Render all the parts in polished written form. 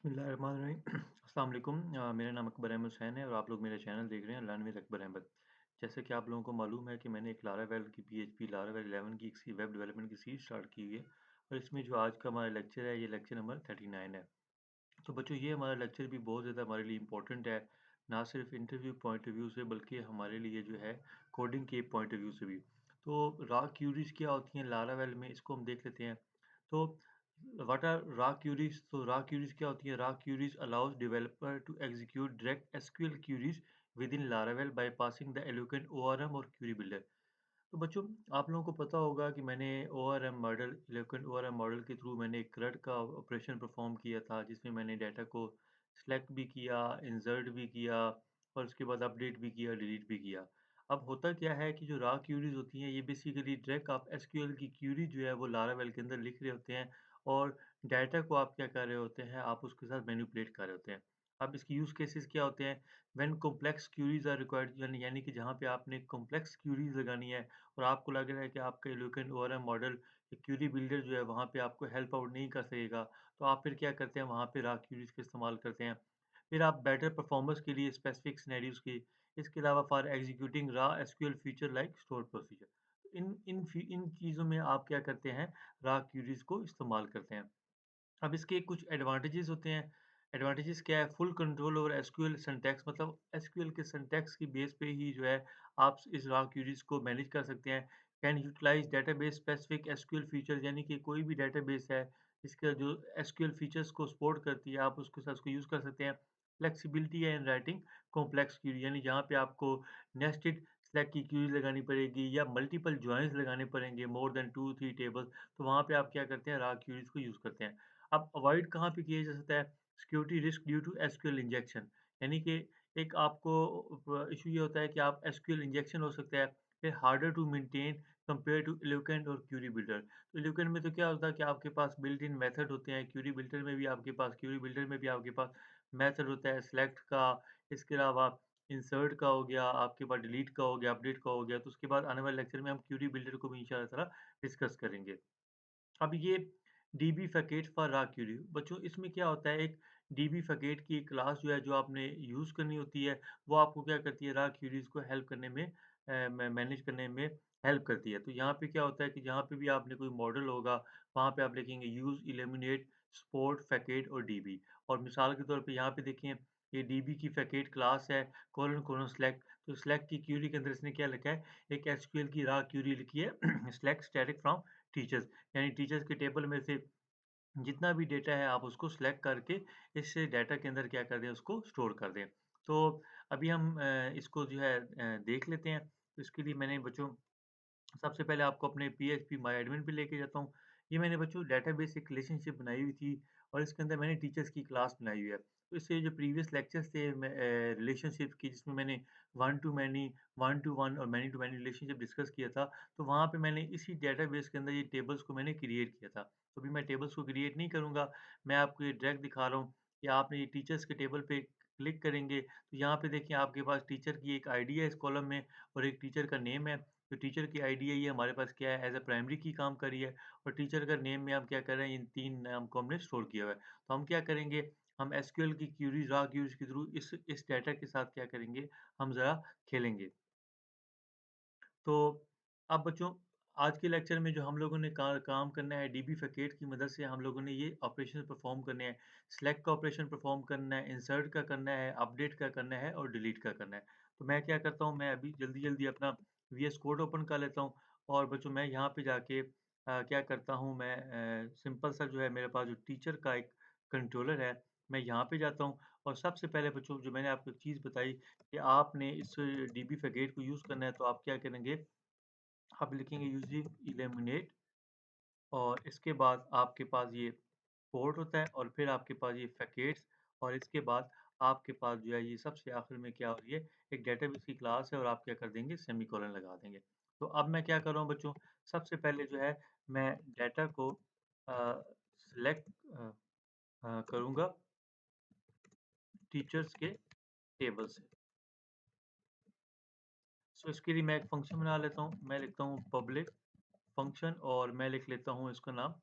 बिस्मिल्लाहिर्रहमानिर्रहीम। अस्सलाम वालेकुम। मेरा नाम अकबर अहमद हुसैन है और आप लोग मेरा चैनल देख रहे हैं लर्न विद अकबर अहमद। जैसे कि आप लोगों को मालूम है कि मैंने एक लारावेल की पीएचपी लारावेल 11 की एक वेब डेवलपमेंट की सीरीज स्टार्ट की हुई है और इसमें जो आज का हमारा लेक्चर है, ये लेक्चर नंबर 39 है। तो बच्चों, ये हमारा लेक्चर भी बहुत ज़्यादा हमारे लिए इम्पोर्टेंट है, ना सिर्फ इंटरव्यू पॉइंट ऑफ व्यू से बल्कि हमारे लिए जो है कोडिंग के पॉइंट ऑफ व्यू से भी। तो रॉ क्यूरीज क्या होती हैं लारावेल में, इसको हम देख लेते हैं। तो व्हाट आर रॉ क्यूरीज? तो रॉ क्यूरीज क्या होती है? Raw queries allows developer to execute direct SQL queries within Laravel by passing the Eloquent ORM और क्यूरी बिल्डर। तो बच्चों, आप लोगों को पता होगा कि मैंने ORM model electron ORM model के थ्रू मैंने एक CRUD का ऑपरेशन परफॉर्म किया था, जिसमें मैंने डाटा को सेलेक्ट भी किया, इंसर्ट भी किया और उसके बाद अपडेट भी किया, डिलीट भी किया। अब होता क्या है कि जो रॉ क्यूरीज होती हैं, ये बेसिकली डायरेक्ट आप एसक्यूएल की क्यूरी जो है वो लारावेल के अंदर लिख रहे होते हैं और डाटा को आप क्या कर रहे होते हैं, आप उसके साथ मैनिपुलेट कर रहे होते हैं। अब इसकी यूज़ केसेस क्या होते हैं? When complex queries are required, यानी कि जहाँ पे आपने कॉम्प्लेक्स क्यूरीज लगानी है और आपको लग रहा है कि आपका eloquent ORM model Curie builder जो है वहाँ पे आपको हेल्प आउट नहीं कर सकेगा, तो आप फिर क्या करते हैं, वहाँ पे रॉ क्यूरीज का इस्तेमाल करते हैं। फिर आप बेटर परफॉर्मेंस के लिए स्पेसिफिक सिनेरियोज की, इसके अलावा for executing raw SQL feature like store procedure. इन चीज़ों में आप क्या करते हैं, रॉ क्यूरीज को इस्तेमाल करते हैं। अब इसके कुछ एडवांटेजेस होते हैं। एडवांटेजेस क्या है? Full control over SQL syntax, मतलब एसक्यूएल के सिंटैक्स की बेस पे ही जो है आप इस रॉ क्वेरीज को मैनेज कर सकते हैं। Can utilize database specific SQL features, यानी कि कोई भी डेटाबेस है इसका जो एसक्यूएल फीचर्स को सपोर्ट करती है, आप उसके साथ उसको यूज़ कर सकते हैं। फ्लेक्सिबिलिटी है इन राइटिंग कॉम्प्लेक्स क्वेरी, यानी जहाँ पे आपको नेस्टेड सेलेक्ट की क्वेरी लगानी पड़ेगी या मल्टीपल जॉइंस लगाने पड़ेंगे, मोर देन 2-3 टेबल्स, तो वहाँ पे आप क्या करते हैं, रॉ क्वेरीज को यूज़ करते हैं। अब अवॉइड कहाँ पे किया जा सकता है? Security risk due to SQL injection, यानी कि एक आपको इशू ये होता है कि आप एसक्यूएल इंजेक्शन हो सकता है। फिर harder to maintain compare to Eloquent और क्यूरी बिल्डर। तो एलोकेंट में तो क्या होता है कि आपके पास बिल्ट इन मेथड होते हैं, क्यूरी बिल्डर में भी आपके पास मेथड होता है सेलेक्ट का, इसके अलावा इंसर्ट का हो गया, आपके पास डिलीट का हो गया, अपडेट का हो गया। तो उसके बाद आने वाले लेक्चर में हम क्यूरी बिल्डर को भी इंशाल्लाह ताला डिस्कस करेंगे। अब ये dB facet for raw query, बच्चों इसमें क्या होता है, एक डीबी फैकेट की क्लास जो है जो आपने यूज़ करनी होती है, वो आपको क्या करती है, रॉ क्वेरीज को हेल्प करने में मैनेज करने में हेल्प करती है। तो यहाँ पे क्या होता है कि जहाँ पे भी आपने कोई मॉडल होगा, वहाँ पे आप लिखेंगे यूज़ इल्यूमिनेट सपोर्ट फैकेट और डीबी। और मिसाल के तौर पे यहाँ पे देखिए, ये डीबी की फैकेट क्लास है, कोलन कोलन सेलेक्ट। तो सेलेक्ट की क्वेरी के अंदर इसने क्या लिखा है, एक एसक्यूएल की रॉ क्वेरी लिखी है सेलेक्ट स्टैटिक फ्रॉम टीचर्स, यानी टीचर्स के टेबल में से जितना भी डेटा है आप उसको सिलेक्ट करके इस डेटा के अंदर क्या कर दें, उसको स्टोर कर दें। तो अभी हम इसको जो है देख लेते हैं। तो इसके लिए मैंने बच्चों सबसे पहले आपको अपने पीएचपी माय एडमिन पे लेके जाता हूँ। ये मैंने बच्चों डेटाबेस एक रिलेशनशिप बनाई हुई थी और इसके अंदर मैंने टीचर्स की क्लास बनाई हुई है। तो इससे जो प्रीवियस लेक्चर्स थे मैं रिलेशनशिप की, जिसमें मैंने one to many, one to one और many to many relationship discuss किया था। तो वहाँ पे मैंने इसी डेटाबेस के अंदर ये टेबल्स को मैंने क्रिएट किया था। तो अभी मैं टेबल्स को क्रिएट नहीं करूँगा, मैं आपको ये डायरेक्ट दिखा रहा हूँ कि आपने ये टीचर्स के टेबल पे क्लिक करेंगे, तो यहाँ पे देखिए आपके पास टीचर की एक आईडी है इस कॉलम में और एक टीचर का नेम है। तो टीचर की आईडी है, ये हमारे पास क्या है, एज़ अ प्राइमरी की काम कर रही है और टीचर का नेम में हम क्या कर रहे हैं, इन 3 नाम को हमने स्टोर किया हुआ है। तो हम क्या करेंगे, हम एसक्यूएल की क्वेरीज़, रॉ क्वेरीज़ के थ्रू इस डाटा के साथ क्या करेंगे, हम ज़रा खेलेंगे। तो अब बच्चों, आज के लेक्चर में जो हम लोगों ने काम करना है, डीबी फैकेट की मदद से हम लोगों ने ये ऑपरेशन परफॉर्म करने हैं। सेलेक्ट का ऑपरेशन परफॉर्म करना है, इंसर्ट का करना है, अपडेट का करना है और डिलीट का करना है। तो मैं क्या करता हूँ, मैं अभी जल्दी-जल्दी अपना वीएस कोड ओपन कर लेता हूँ और बच्चों मैं यहाँ पे जाके क्या करता हूँ, मैं सिंपल सा जो है मेरे पास जो टीचर का एक कंट्रोलर है, मैं यहाँ पे जाता हूँ और सबसे पहले बच्चों जो मैंने आपको एक चीज़ बताई कि आपने इस डीबी फैकेट को यूज़ करना है, तो आप क्या करेंगे, आप लिखेंगे यूजिंग इल्यूमिनेट और इसके बाद आपके पास ये पोर्ट होता है और फिर आपके पास ये फैकेट्स और इसके बाद आपके पास जो है ये सबसे आखिर में क्या हो रही है, एक डेटाबेस की क्लास है और आप क्या कर देंगे, सेमीकोलन लगा देंगे। तो अब मैं क्या कर रहा हूँ बच्चों, सबसे पहले जो है मैं डाटा को सिलेक्ट करूँगा टीचर्स के टेबल से। सो इसके लिए मैं एक फंक्शन बना लेता हूँ, मैं लिखता हूँ पब्लिक फंक्शन और मैं लिख लेता हूँ इसका नाम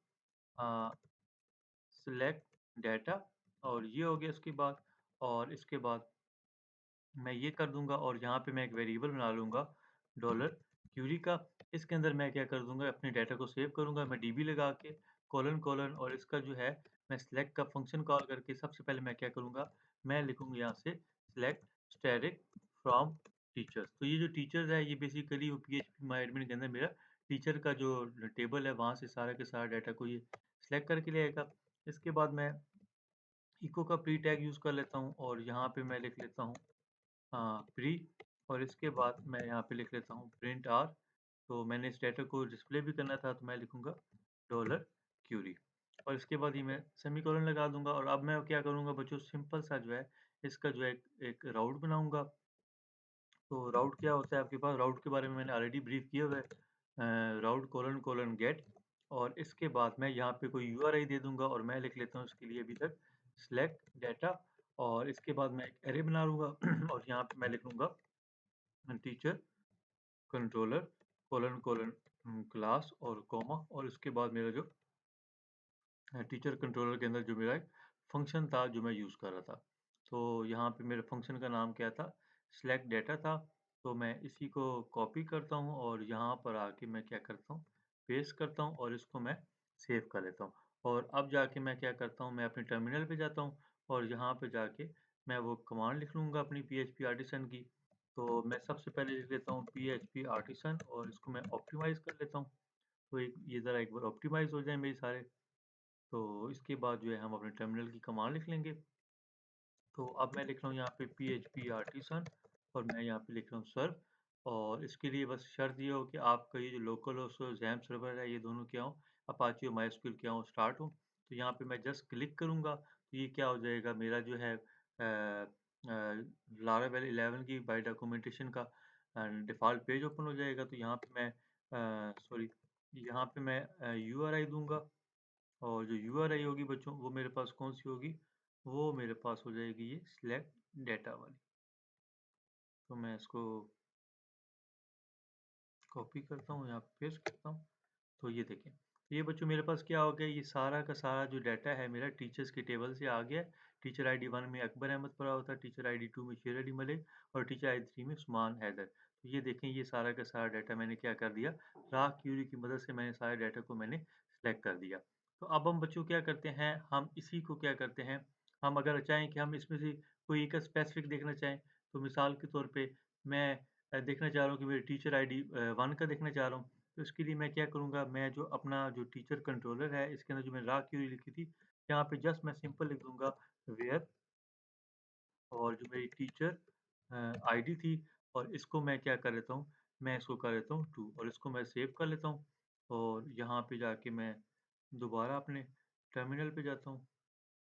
अ, सिलेक्ट डाटा और ये हो गया इसके बाद। और इसके बाद मैं ये कर दूँगा और यहाँ पे मैं एक वेरिएबल बना लूँगा डॉलर क्यूरी का। इसके अंदर मैं क्या कर दूँगा, अपने डाटा को सेव करूँगा मैं डीबी लगा के कोलन कोलन, और इसका जो है मैं सिलेक्ट का फंक्शन कॉल करके सबसे पहले मैं क्या करूँगा, मैं लिखूँगा यहाँ से सिलेक्ट स्टैटिक फ्रॉम टीचर्स। तो ये जो टीचर्स है ये बेसिकली वो पीएचपी माय एडमिन के अंदर मेरा टीचर का जो टेबल है वहाँ से सारा के सारा डाटा को ये सिलेक्ट करके ले आएगा। इसके बाद मैं इको का प्री टैग यूज़ कर लेता हूँ और यहाँ पे मैं लिख लेता हूँ प्री, और इसके बाद मैं यहाँ पे लिख लेता हूँ प्रिंट आर। तो मैंने इस डेटा को डिस्प्ले भी करना था तो मैं लिखूँगा डॉलर क्यूरी, और इसके बाद ही मैं सेमीकोलन लगा दूँगा। और अब मैं क्या करूँगा बच्चों, सिंपल सा जो है इसका जो है एक राउट बनाऊँगा। तो राउट क्या होता है आपके पास, राउट के बारे में मैंने ऑलरेडी ब्रीफ किया हुआ है, राउट कोलन कोलन गेट। और इसके बाद मैं यहाँ पे कोई यूआरआई दे दूँगा और मैं लिख लेता हूँ इसके लिए अभी तक सिलेक्ट डाटा। और इसके बाद मैं एक एरे बना लूँगा और यहाँ पे मैं लिखूँगा teacher controller colon colon class और कॉमा, और इसके बाद मेरा जो टीचर कंट्रोलर के अंदर जो मेरा एक फंक्शन था जो मैं यूज़ कर रहा था। तो यहाँ पे मेरे फंक्शन का नाम क्या था, सिलेक्ट डाटा था। तो मैं इसी को कॉपी करता हूँ और यहाँ पर आके मैं क्या करता हूँ, पेस्ट करता हूँ और इसको मैं सेव कर लेता हूँ। और अब जाके मैं क्या करता हूँ, मैं अपने टर्मिनल पे जाता हूँ और यहाँ पे जाके मैं वो कमांड लिख लूँगा अपनी पीएचपी आर्टिसन की। तो मैं सबसे पहले लिख लेता हूँ पीएचपी आर्टिसन और इसको मैं ऑप्टिमाइज़ कर लेता हूँ। तो एक ये ज़रा एक बार ऑप्टिमाइज़ हो जाए मेरे सारे। तो इसके बाद जो है हम अपने टर्मिनल की कमांड लिख लेंगे। तो अब मैं लिख रहा हूँ यहाँ पे PHP आर्टिसन और मैं यहाँ पे लिख रहा हूँ सर्व। और इसके लिए बस शर्त ये हो कि आपका ये जो लोकल होस्ट और XAMPP सर्वर है ये दोनों क्या हो, अपाचे और माइस्क्यूल क्या हो, स्टार्ट हो। तो यहाँ पे मैं जस्ट क्लिक करूँगा तो ये क्या हो जाएगा, मेरा जो है लारावेल 11 की बाय डॉक्यूमेंटेशन का डिफ़ॉल्ट पेज ओपन हो जाएगा। तो यहाँ पे मैं सॉरी, यहाँ पे मैं यूआरआई दूँगा। और जो यूआरआई होगी बच्चों वो मेरे पास कौन-सी होगी? वो मेरे पास हो जाएगी ये सिलेक्ट डाटा वाली। तो मैं इसको कॉपी करता हूँ, यहाँ पे पेस्ट करता हूँ। तो ये देखें, तो ये बच्चों मेरे पास क्या हो गया, ये सारा का सारा जो डाटा है मेरा टीचर्स के टेबल से आ गया है। टीचर आईडी 1 में अकबर अहमद पड़ा होता है, टीचर आईडी 2 में शेर अली मलिक और टीचर आईडी 3 में उस्मान हैदर। तो ये देखें, ये सारा का सारा डाटा मैंने क्या कर दिया, राह क्यूरी की मदद से मैंने सारे डाटा को मैंने सेलेक्ट कर दिया। तो अब हम बच्चों क्या करते हैं, हम इसी को क्या करते हैं, हम अगर चाहें कि हम इसमें से कोई एक स्पेसिफिक देखना चाहें, तो मिसाल के तौर पे मैं देखना चाह रहा हूँ कि मेरी टीचर आईडी 1 का देखना चाह रहा हूँ। तो इसके लिए मैं क्या करूँगा, मैं जो अपना जो टीचर कंट्रोलर है इसके अंदर जो मैंने राह क्यूरी लिखी थी, यहाँ पे जस्ट मैं सिंपल लिख दूँगा वेयर, और जो मेरी टीचर आईडी थी और इसको मैं क्या कर लेता हूँ, मैं इसको कर लेता हूँ 2 और इसको मैं सेव कर लेता हूँ। और यहाँ पे जाके मैं दोबारा अपने टर्मिनल पे जाता हूँ।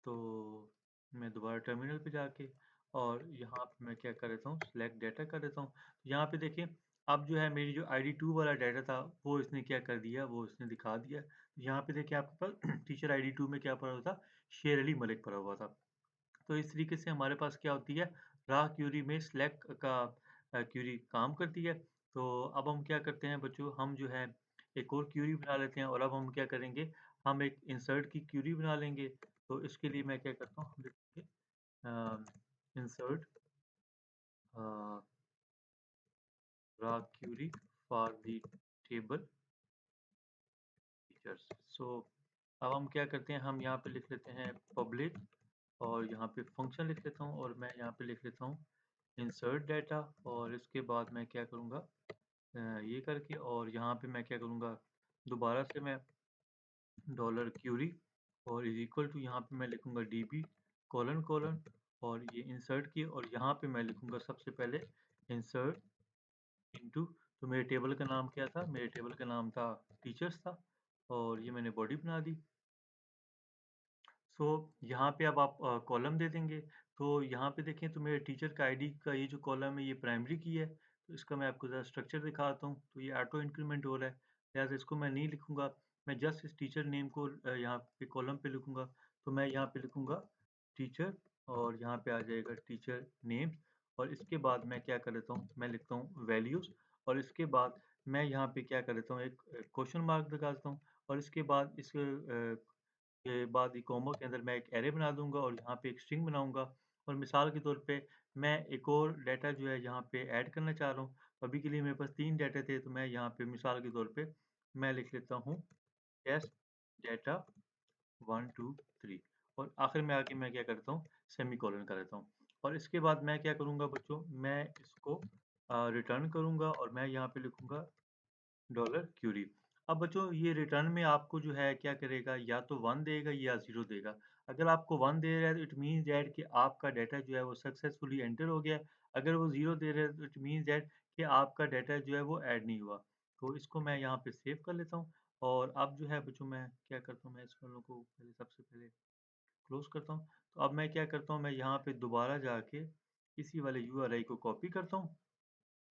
तो मैं दोबारा टर्मिनल पे जाके और यहाँ पे मैं क्या कर देता हूँ, सिलेक्ट डाटा कर देता हूँ। यहाँ पे देखिए, अब जो है मेरी जो आईडी 2 वाला डाटा था वो इसने क्या कर दिया, वो इसने दिखा दिया। यहाँ पे देखिए आपके पास टीचर आईडी 2 में क्या पड़ा हुआ था, शेर अली मलिक पड़ा हुआ था। तो इस तरीके से हमारे पास क्या होती है, राह क्यूरी में सिलेक्ट का क्यूरी काम करती है। तो अब हम क्या करते हैं बच्चों, हम जो है एक और क्यूरी बना लेते हैं और अब हम क्या करेंगे, हम एक इंसर्ट की क्यूरी बना लेंगे। तो इसके लिए मैं क्या करता हूँ, हम लिखेंगे insert raw query for the table teachers. So अब हम क्या करते हैं, हम यहाँ पे लिख लेते हैं पब्लिक और यहाँ पे फंक्शन लिख लेता हूँ और मैं यहाँ पे लिख लेता हूँ इंसर्ट डाटा। और इसके बाद मैं क्या करूँगा, ये करके और यहाँ पे मैं क्या करूँगा, दोबारा से मैं डॉलर क्यूरी और इज इक्वल टू यहाँ पे मैं लिखूँगा डीबी कोलन कोलन और ये इंसर्ट की, और यहाँ पे मैं लिखूँगा सबसे पहले इंसर्ट इनटू। तो मेरे टेबल का नाम क्या था, मेरे टेबल का नाम था टीचर्स था और ये मैंने बॉडी बना दी। सो यहाँ पे अब आप कॉलम दे देंगे। तो यहाँ पे देखें तो मेरे टीचर का आईडी का ये जो कॉलम है ये प्राइमरी की है। तो इसका मैं आपको ज़रा स्ट्रक्चर दिखाता हूँ। तो ये ऑटो इंक्रीमेंट हो रहा है, लिहाज़ा इसको मैं नहीं लिखूँगा। मैं जस्ट इस टीचर नेम को यहाँ पे कॉलम पे लिखूँगा। तो मैं यहाँ पे लिखूँगा टीचर और यहाँ पे आ जाएगा टीचर नेम। और इसके बाद मैं क्या कर लेता हूँ, मैं लिखता हूँ वैल्यूज़। और इसके बाद मैं यहाँ पे क्या कर लेता हूँ, एक क्वेश्चन मार्क लगा देता हूँ। और इसके बाद इस के बाद ये कॉमा के अंदर मैं एक एरे बना दूँगा और यहाँ पे एक स्ट्रिंग बनाऊँगा और मिसाल के तौर पे मैं एक और डाटा जो है यहाँ पे ऐड करना चाह रहा हूँ। तो अभी के लिए मेरे पास 3 डाटा थे तो मैं यहाँ पे मिसाल के तौर पे मैं लिख लेता हूँ टेस्ट डाटा 1, 2, 3 और आखिर में आके मैं क्या करता हूँ सेमीकोलन कर देता हूँ। और इसके बाद मैं क्या करूँगा बच्चों मैं इसको रिटर्न करूँगा और मैं यहाँ पे लिखूँगा डॉलर क्यूरी। अब बच्चों ये रिटर्न में आपको जो है क्या करेगा या तो 1 देगा या 0 देगा। अगर आपको 1 दे रहा है तो इट मीन्स दैट कि आपका डाटा जो है वो सक्सेसफुली एंटर हो गया है। अगर वो 0 दे रहा है तो इट मीन्स दैट कि आपका डाटा जो है वो ऐड नहीं हुआ। तो इसको मैं यहाँ पे सेव कर लेता हूँ और अब जो है बच्चों मैं क्या करता हूँ मैं इस वालों को पहले सबसे पहले क्लोज़ करता हूँ। तो अब मैं क्या करता हूँ मैं यहाँ पे दोबारा जाके इसी वाले यूआरआई को कॉपी करता हूँ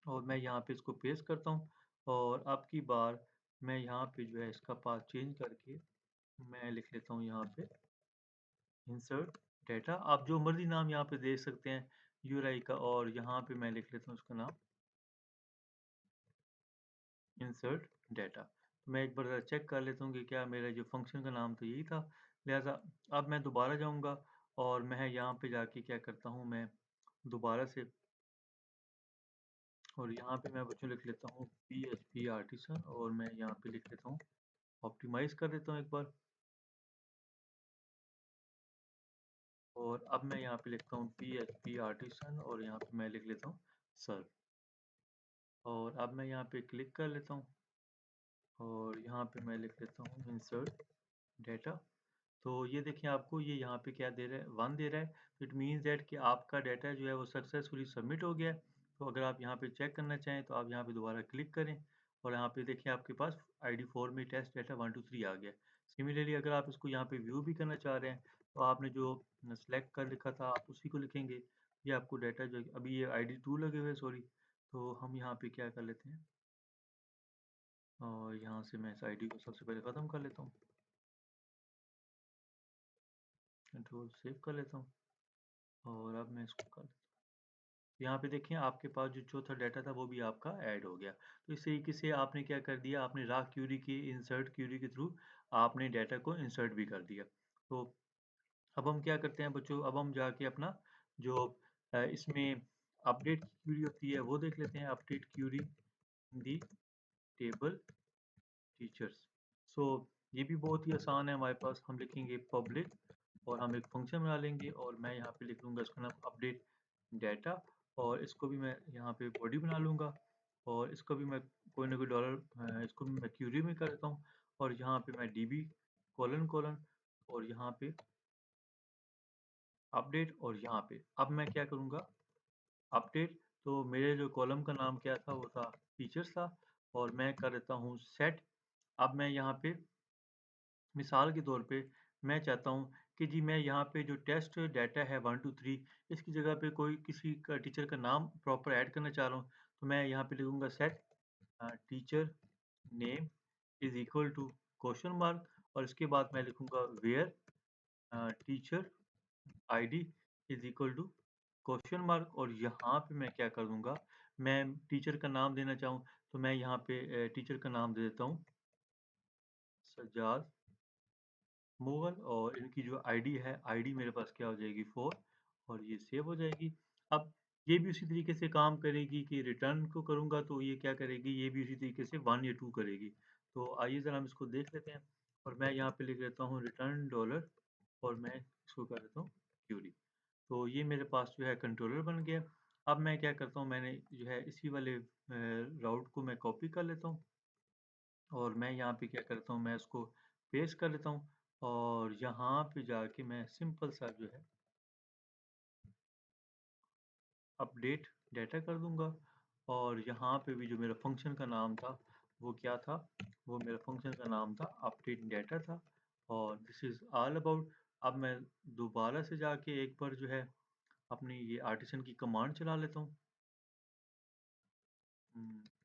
और मैं यहाँ पे इसको पेस्ट करता हूँ और अब की बार मैं यहाँ पे जो है इसका पाथ चेंज करके मैं लिख लेता हूँ यहाँ पे इंसर्ट डेटा। आप जो मर्ज़ी नाम यहाँ पे दे सकते हैं यूआरआई का और यहाँ पे मैं लिख लेता हूँ उसका नाम इंसर्ट डेटा। तो मैं एक बार ज़रा चेक कर लेता हूँ कि क्या मेरा जो फ़ंक्शन का नाम तो यही था। लिहाज़ा अब मैं दोबारा जाऊँगा और मैं यहाँ पे जाके क्या करता हूँ मैं दोबारा से और यहाँ पे मैं बच्चों लिख लेता हूँ पीएचपी आर्टिसन और मैं यहाँ पे लिख लेता हूँ ऑप्टिमाइज़ कर देता हूँ एक बार और अब मैं यहाँ पे लिखता हूँ पीएचपी आर्टिसन और यहाँ पे मैं लिख लेता हूँ सर्व और अब मैं यहाँ पे क्लिक कर लेता हूँ और यहाँ पे मैं लिख लेता हूँ इंसर्ट डेटा। तो ये देखिए आपको ये यहाँ पे क्या दे रहा है 1 दे रहा है। तो इट मीन्स दैट कि आपका डाटा जो है वो सक्सेसफुली सबमिट हो गया है। तो अगर आप यहाँ पे चेक करना चाहें तो आप यहाँ पे दोबारा क्लिक करें और यहाँ पे देखिए आपके पास आईडी 4 में टेस्ट डाटा 1 2 3 आ गया। सिमिलरली अगर आप इसको यहाँ पे व्यू भी करना चाह रहे हैं तो आपने जो सेलेक्ट कर रखा था आप उसी को लिखेंगे। ये आपको डाटा जो अभी ये आईडी 2 लगे हुए हैं सॉरी। तो हम यहाँ पे क्या कर लेते हैं और यहाँ से मैं इस आईडी को सबसे पहले ख़त्म कर लेता हूँ। कंट्रोल सेव कर लेता हूँ और अब मैं इसको कर यहाँ पे देखिए आपके पास जो चौथा डाटा था वो भी आपका ऐड हो गया। तो इस तरीके से आपने क्या कर दिया आपने रॉ क्वेरी की इंसर्ट क्वेरी के थ्रू आपने डाटा को इंसर्ट भी कर दिया। तो अब हम क्या करते हैं बच्चों अब हम जाके अपना जो इसमें अपडेट की क्वेरी होती है वो देख लेते हैं update query in the table teachers. So ये भी बहुत ही आसान है हमारे पास हम लिखेंगे पब्लिक और हम एक फंक्शन बना लेंगे और मैं यहाँ पे लिख लूँगा इसका नाम अपडेट डाटा और इसको भी मैं यहाँ पे बॉडी बना लूँगा और इसको भी मैं कोई ना कोई डॉलर इसको भी मैं क्यूरी में कर देता हूँ और यहाँ पे मैं डीबी कोलन कोलन और यहाँ पे अपडेट और यहाँ पे अब मैं क्या करूँगा अपडेट। तो मेरे जो कॉलम का नाम क्या था वो था टीचर्स था और मैं कर देता हूँ सेट। अब मैं यहाँ पे मिसाल के तौर पे मैं चाहता हूँ कि जी मैं यहाँ पे जो टेस्ट डाटा है 1 2 3 इसकी जगह पे कोई किसी का टीचर का नाम प्रॉपर ऐड करना चाह रहा हूँ। तो मैं यहाँ पे लिखूँगा set teacher name is equal to question mark और इसके बाद मैं लिखूँगा where teacher ID is equal to question mark और यहाँ पे मैं क्या कर दूँगा मैं टीचर का नाम देना चाहूँ तो मैं यहाँ पे टीचर का नाम दे देता हूँ सज्जाद मुगल और इनकी जो आईडी है आईडी मेरे पास क्या हो जाएगी 4 और ये सेव हो जाएगी। अब ये भी उसी तरीके से काम करेगी कि रिटर्न को करूँगा तो ये क्या करेगी ये भी उसी तरीके से 1 या 2 करेगी। तो आइए ज़रा हम इसको देख लेते हैं और मैं यहाँ पे लिख लेता हूँ रिटर्न डॉलर और मैं इसको कर देता हूँ क्यूरी। तो ये मेरे पास जो है कंट्रोलर बन गया। अब मैं क्या करता हूँ मैंने जो है इसी वाले राउट को मैं कॉपी कर लेता हूँ और मैं यहाँ पे क्या करता हूँ मैं इसको पेस्ट कर लेता हूँ और यहाँ पे जाके मैं सिंपल सा जो है अपडेट डाटा कर दूंगा और यहाँ पे भी जो मेरा फंक्शन का नाम था वो क्या था वो मेरा फंक्शन का नाम था अपडेट डाटा था और दिस इज़ ऑल अबाउट। अब मैं दोबारा से जाके एक बार जो है अपनी ये आर्टिसन की कमांड चला लेता हूँ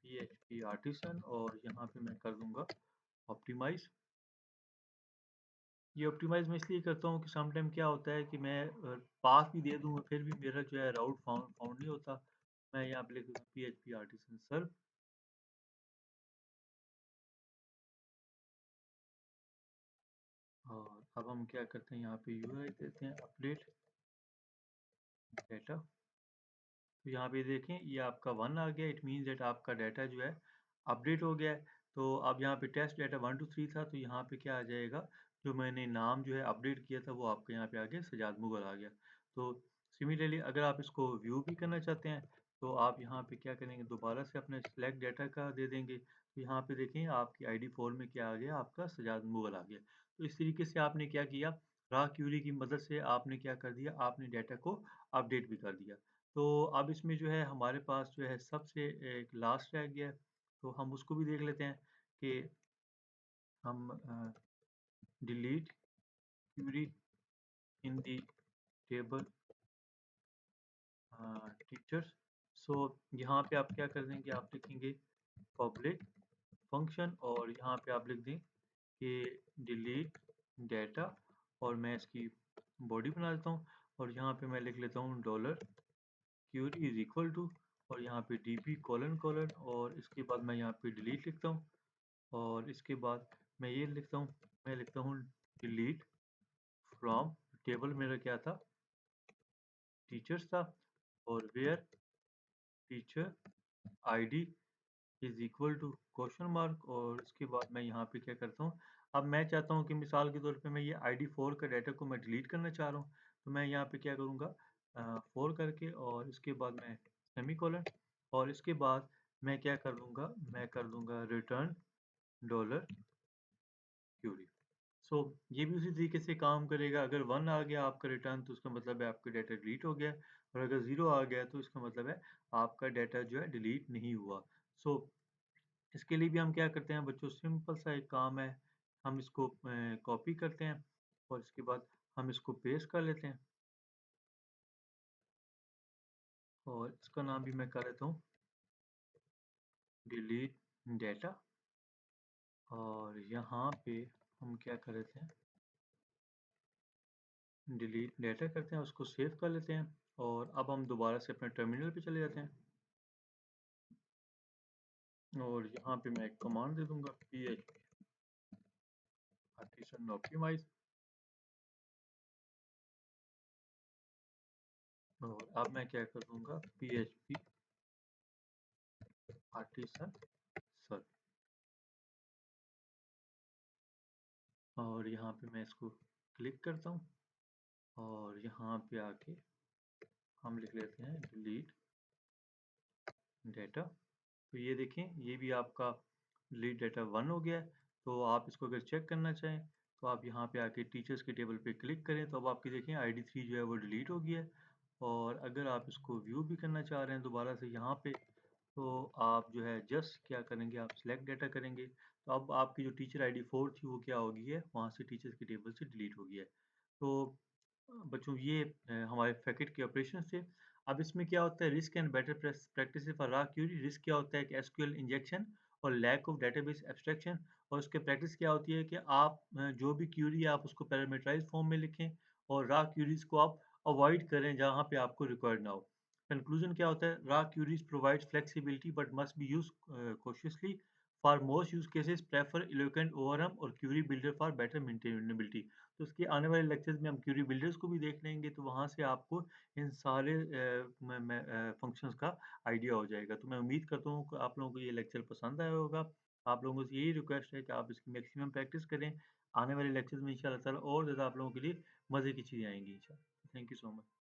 PHP आर्टिसन और यहाँ पे मैं कर दूंगा ऑप्टिमाइज। ये ऑप्टिमाइज़ मैं इसलिए करता हूँ कि सम टाइम क्या होता है कि मैं पाथ भी दे दूँगा फिर भी मेरा जो है राउट फाउंड फाउंड नहीं होता। मैं यहाँ पे लिख दूँगा पीएचपी आर्टिसन सर्व और अब हम क्या करते हैं, यहाँ पे यूआई देते हैं अपडेट डेटा। तो यहाँ पे देखें ये आपका 1 आ गया, इट मीन्स दैट आपका डाटा जो है अपडेट हो गया है। तो अब यहाँ पे टेस्ट डाटा 1 2 3 था, तो यहाँ पे क्या आ जाएगा, जो मैंने नाम जो है अपडेट किया था वो आपके यहाँ पे आ गया, सजाद मुगल आ गया। तो सिमिलरली अगर आप इसको व्यू भी करना चाहते हैं तो आप यहाँ पे क्या करेंगे, दोबारा से अपने सिलेक्ट डाटा का दे देंगे। तो यहाँ पे देखें आपकी ID4 में क्या आ गया, आपका सजाद मुगल आ गया। तो इस तरीके से आपने क्या किया, राह क्यूरी की मदद से आपने क्या कर दिया, आपने डाटा को अपडेट भी कर दिया। तो अब इसमें जो है हमारे पास जो है सबसे एक लास्ट रह गया है, तो हम उसको भी देख लेते हैं कि हम delete query in the table teachers. So यहाँ पे आप क्या कर देंगे, आप लिखेंगे पब्लिक फंक्शन और यहाँ पे आप लिख दें कि डिलीट डाटा, और मैं इसकी बॉडी बना देता हूँ और यहाँ पे मैं लिख लेता हूँ dollar query is equal to, और यहाँ पे डीबी कोलन कोलन, और इसके बाद मैं यहाँ पे डिलीट लिखता हूँ, और इसके बाद मैं ये लिखता हूँ, मैं लिखता हूँ डिलीट फ्रॉम टेबल, मेरा क्या था, टीचर्स था, और where teacher ID is equal to question mark, और इसके बाद मैं यहाँ पे क्या करता हूँ, अब मैं चाहता हूँ कि मिसाल के तौर पे मैं ये ID4 का डाटा को मैं डिलीट करना चाह रहा हूँ, तो मैं यहाँ पे क्या करूँगा, 4 करके और इसके बाद मैं सेमीकोलन, और इसके बाद मैं क्या कर दूँगा, मैं कर दूँगा रिटर्न डॉलर क्यूरी। सो ये भी उसी तरीके से काम करेगा। अगर 1 आ गया आपका रिटर्न तो उसका मतलब है आपका डाटा डिलीट हो गया, और अगर 0 आ गया तो इसका मतलब है आपका डाटा जो है डिलीट नहीं हुआ। सो इसके लिए भी हम क्या करते हैं बच्चों, सिंपल सा एक काम है, हम इसको कॉपी करते हैं और इसके बाद हम इसको पेस्ट कर लेते हैं, और इसका नाम भी मैं कर लेता हूँ डिलीट डाटा, और यहाँ पे हम क्या कर लेते हैं, डिलीट डाटा करते हैं, उसको सेव कर लेते हैं, और अब हम दोबारा से अपने टर्मिनल पे चले जाते हैं, और यहाँ पे मैं एक कमांड दे दूंगा php artisan optimize, और अब मैं क्या कर दूंगा php artisan सर्च, और यहाँ पे मैं इसको क्लिक करता हूँ, और यहाँ पे आके हम लिख लेते हैं डिलीट डाटा। तो ये देखें ये भी आपका डिलीट डाटा 1 हो गया है। तो आप इसको अगर चेक करना चाहें तो आप यहाँ पे आके टीचर्स के टेबल पे क्लिक करें, तो अब आपकी देखें ID3 जो है वो डिलीट हो गया है। और अगर आप इसको व्यू भी करना चाह रहे हैं दोबारा से यहाँ पे, तो आप जो है जस्ट क्या करेंगे, आप सिलेक्ट डाटा करेंगे, तो अब आपकी जो टीचर ID4 थी वो क्या हो गई है, वहाँ से टीचर्स के टेबल से डिलीट हो गया है। तो बच्चों ये हमारे फैकेट के ऑपरेशन थे। अब इसमें क्या होता है, risk and better practice for raw query. Risk क्या होता है कि एसक्यूएल इंजेक्शन और लैक ऑफ डेटाबेस एब्स्ट्रैक्शन, और उसके प्रैक्टिस क्या होती है कि आप जो भी क्यूरी है आप उसको पैरामीटराइज्ड फॉर्म में लिखें, और रॉ क्यूरीज को आप अवॉइड करें जहाँ पे आपको रिक्वायर्ड ना हो। कंक्लूजन क्या होता है, raw queries provides flexibility but must be used cautiously. For most use cases prefer Eloquent ORM और query builder for better maintainability. तो उसके आने वाले लेक्चर्स में हम क्यूरी बिल्डर्स को भी देख लेंगे, तो वहाँ से आपको इन सारे फंक्शंस का आइडिया हो जाएगा। तो मैं उम्मीद करता हूँ कि आप लोगों को ये लेक्चर पसंद आया होगा। आप लोगों से यही रिक्वेस्ट है कि आप इसकी मैक्सिमम प्रैक्टिस करें। आने वाले लेक्चर्स में इंशाल्लाह ताला और ज़्यादा आप लोगों के लिए मज़े की चीज़ें आएंगी इंशाल्लाह। Thank you so much.